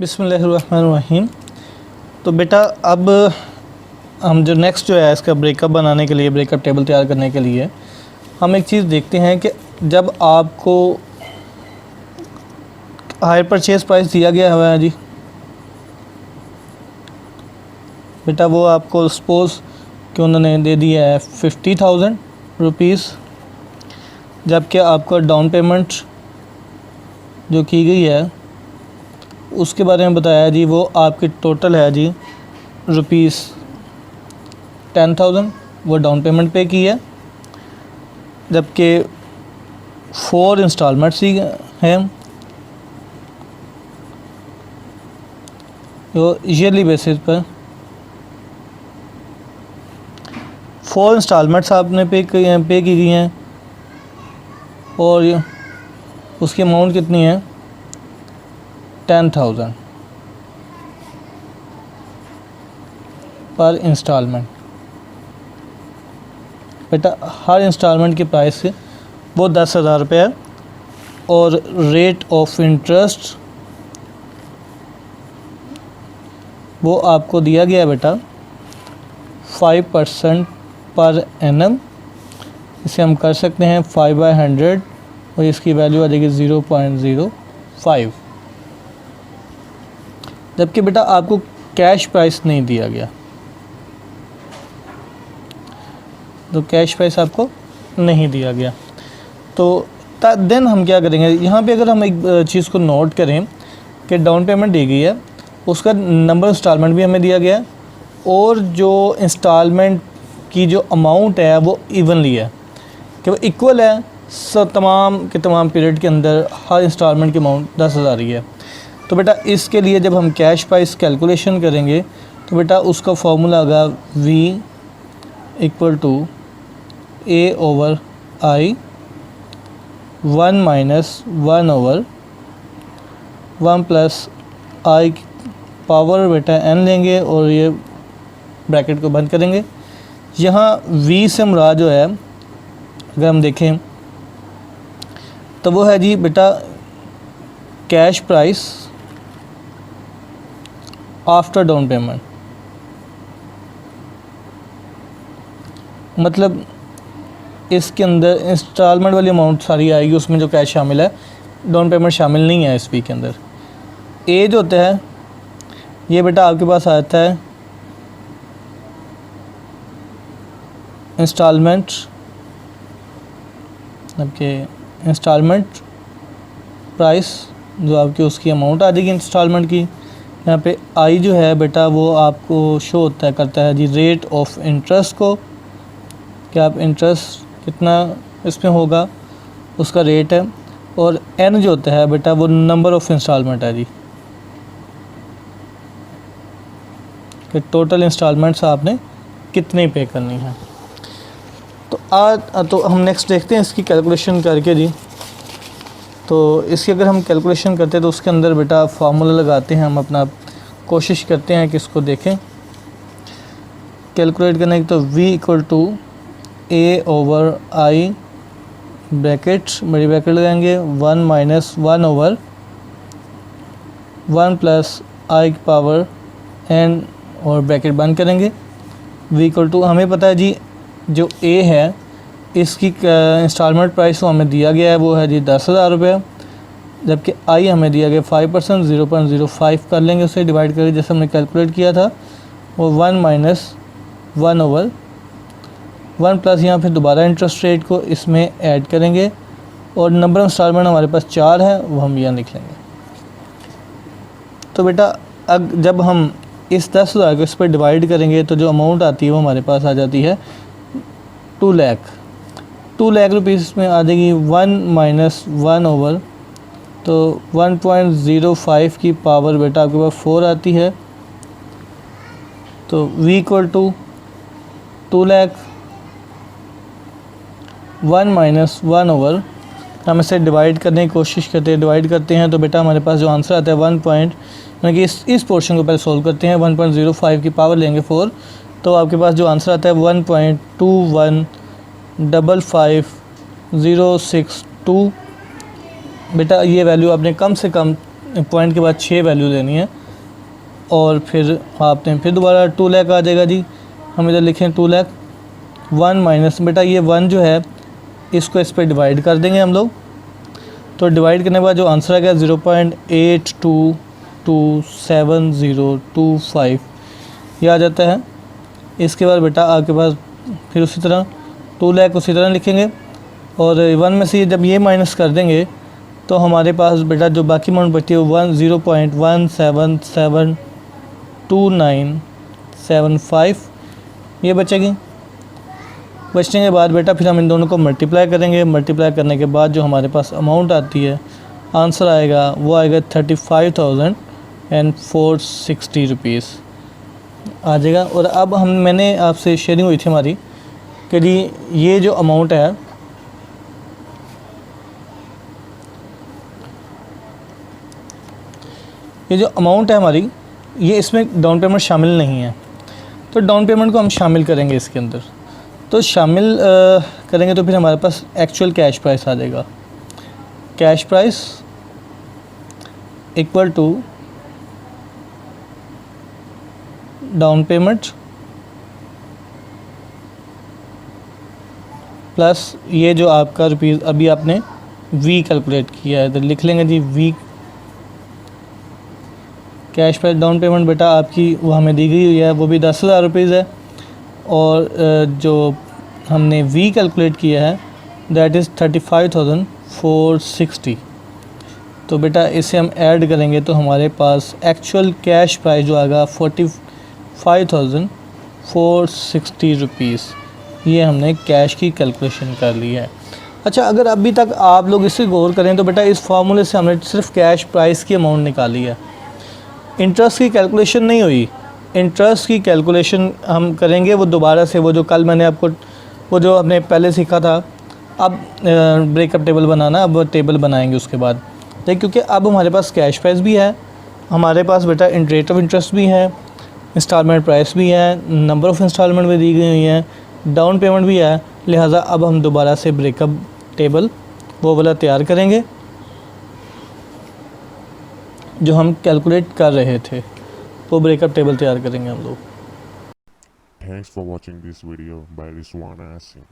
बिस्मिल्लाहिर्रहमानिर्रहीम। तो बेटा अब हम जो नेक्स्ट जो है इसका ब्रेकअप बनाने के लिए, ब्रेकअप टेबल तैयार करने के लिए हम एक चीज़ देखते हैं कि जब आपको हायर परचेज़ प्राइस दिया गया हुआ है जी बेटा, वो आपको सपोज़ कि उन्होंने दे दिया है 50,000 रुपीज़, जबकि आपका डाउन पेमेंट जो की गई है उसके बारे में बताया जी, वो आपकी टोटल है जी ₹10,000 वो डाउन पेमेंट पे की है, जबकि 4 इंस्टॉलमेंट्स ही हैं जो ईयरली बेसिस पर 4 इंस्टॉलमेंट्स आपने पे की गई हैं और उसकी अमाउंट कितनी है 10,000 पर इंस्टॉलमेंट। बेटा हर इंस्टॉलमेंट की प्राइस वो 10,000 रुपये है और रेट ऑफ इंटरेस्ट वो आपको दिया गया है बेटा 5% पर एनम। इसे हम कर सकते हैं 5/100 और इसकी वैल्यू आ जाएगी 0.05। जबकि बेटा आपको कैश प्राइस नहीं दिया गया, तो कैश प्राइस आपको नहीं दिया गया। तो देन हम क्या करेंगे, यहाँ पे अगर हम एक चीज़ को नोट करें कि डाउन पेमेंट दी गई है, उसका नंबर इंस्टॉलमेंट भी हमें दिया गया है और जो इंस्टॉलमेंट की जो अमाउंट है वो इवनली है कि वो इक्वल है तमाम के तमाम पीरियड के अंदर हर इंस्टॉलमेंट की अमाउंट 10,000 ही है। तो बेटा इसके लिए जब हम कैश प्राइस कैलकुलेशन करेंगे तो बेटा उसका फॉर्मूला होगा V = A/I 1 - 1/1 + I पावर बेटा n लेंगे और ये ब्रैकेट को बंद करेंगे। यहाँ V से मुराद जो है अगर हम देखें तो वो है जी बेटा cash price after down payment, मतलब इसके अंदर इंस्टॉलमेंट वाली अमाउंट सारी आएगी, उसमें जो कैश शामिल है, डाउन पेमेंट शामिल नहीं है इस वीक के अंदर। ए जो होता है ये बेटा आपके पास आता है इंस्टॉलमेंट, आपके इंस्टॉलमेंट प्राइस जो आपकी उसकी अमाउंट आ जाएगी इंस्टॉलमेंट की। यहाँ पे आई जो है बेटा वो आपको शो होता है करता है जी रेट ऑफ इंटरेस्ट को, कि आप इंटरेस्ट कितना इसमें होगा उसका रेट है, और एन जो होता है बेटा वो नंबर ऑफ़ इंस्टॉलमेंट है जी, कि टोटल इंस्टॉलमेंट्स आपने कितनी पे करनी है। तो हम नेक्स्ट देखते हैं इसकी कैलकुलेशन करके जी। तो इसकी अगर हम कैलकुलेशन करते हैं तो उसके अंदर बेटा फार्मूला लगाते हैं, हम अपना कोशिश करते हैं कि इसको देखें कैलकुलेट करने की। तो V = A/I ब्रैकेट बड़ी ब्रैकेट लगाएंगे 1 - 1/1 + I पावर n और ब्रैकेट बंद करेंगे। V = हमें पता है जी जो A है इसकी इंस्टॉलमेंट प्राइस वो हमें दिया गया है वो है जी 10,000 रुपये, जबकि I हमें दिया गया 5% 0.05 कर लेंगे, उसे डिवाइड करके जैसे हमने कैलकुलेट किया था वो 1 - 1/1 प्लस यहाँ फिर दोबारा इंटरेस्ट रेट को इसमें ऐड करेंगे और नंबर ऑफ इंस्टॉलमेंट हमारे पास 4 है वो हम यहाँ लिख लेंगे। तो बेटा जब हम इस 10,000 को इस पर डिवाइड करेंगे तो जो अमाउंट आती है वो हमारे पास आ जाती है 2 लाख रुपीज़ में आ जाएगी 1 - 1/, तो 1.05 की पावर बेटा आपके पास 4 आती है। तो V = 2 लाख 1 - 1/, हम इसे डिवाइड करने की कोशिश करते हैं तो बेटा हमारे पास जो आंसर आता है 1 यानी कि इस पोर्शन को पहले सोल्व करते हैं, 1.05 की पावर लेंगे 4, तो आपके पास जो आंसर आता है 1.2155062। बेटा ये वैल्यू आपने कम से कम पॉइंट के बाद 6 वैल्यू लेनी है और फिर आपने फिर दोबारा 2 लाख आ जाएगा जी। हम इधर लिखें 2 लाख 1 माइनस बेटा ये 1 जो है इसको इस पर डिवाइड कर देंगे हम लोग। तो डिवाइड करने के बाद जो आंसर आएगा 0.82270025 ये आ जाता है। इसके बाद बेटा आपके पास फिर उसी तरह 2 लाख उसी तरह लिखेंगे और 1 में से जब ये माइनस कर देंगे तो हमारे पास बेटा जो बाकी अमाउंट बची है 0.17729775 ये बचेगी। बचने के बाद बेटा फिर हम इन दोनों को मल्टीप्लाई करेंगे। मल्टीप्लाई करने के बाद जो हमारे पास अमाउंट आती है आंसर आएगा वो आएगा 35,460 रुपीज़ आ जाएगा। और अब मैंने आपसे शेयरिंग हुई थी हमारी कि जी ये जो अमाउंट है हमारी ये इसमें डाउन पेमेंट शामिल नहीं है। तो डाउन पेमेंट को हम शामिल करेंगे इसके अंदर। तो शामिल करेंगे तो फिर हमारे पास एक्चुअल कैश प्राइस आ जाएगा। Cash price equal to down payment plus ये जो आपका रुपीज़ अभी आपने वी कैलकुलेट किया है, तो लिख लेंगे जी वी। कैश प्राइस डाउन पेमेंट बेटा आपकी वो हमें दी गई हुई है, वो भी 10,000 रुपीज़ है। और जो हमने वी कैलकुलेट किया है दैट इज़ 35,460। तो बेटा इसे हम ऐड करेंगे तो हमारे पास एक्चुअल कैश प्राइस जो आएगा 45,460 रुपीज़। ये हमने कैश की कैलकुलेशन कर ली है। अच्छा, अगर अभी तक आप लोग इसे गौर करें तो बेटा इस फार्मूले से हमने सिर्फ कैश प्राइस की अमाउंट निकाली है, इंटरेस्ट की कैलकुलेशन नहीं हुई। इंटरेस्ट की कैलकुलेशन हम करेंगे वो दोबारा से, वो जो कल मैंने आपको वो जो हमने पहले सीखा था। अब ब्रेकअप टेबल बनाना, अब टेबल बनाएंगे उसके बाद। देखिए क्योंकि अब हमारे पास कैश प्राइस भी है, हमारे पास बेटा रेट ऑफ इंटरेस्ट भी है, इंस्टॉलमेंट प्राइस भी है, नंबर ऑफ़ इंस्टॉलमेंट भी दी गई हुई हैं, डाउन पेमेंट भी है। लिहाजा अब हम दोबारा से ब्रेकअप टेबल वो वाला तैयार करेंगे जो हम कैलकुलेट कर रहे थे, वो ब्रेकअप टेबल तैयार करेंगे हम लोग। Thanks for watching this video by Rizwan Asim.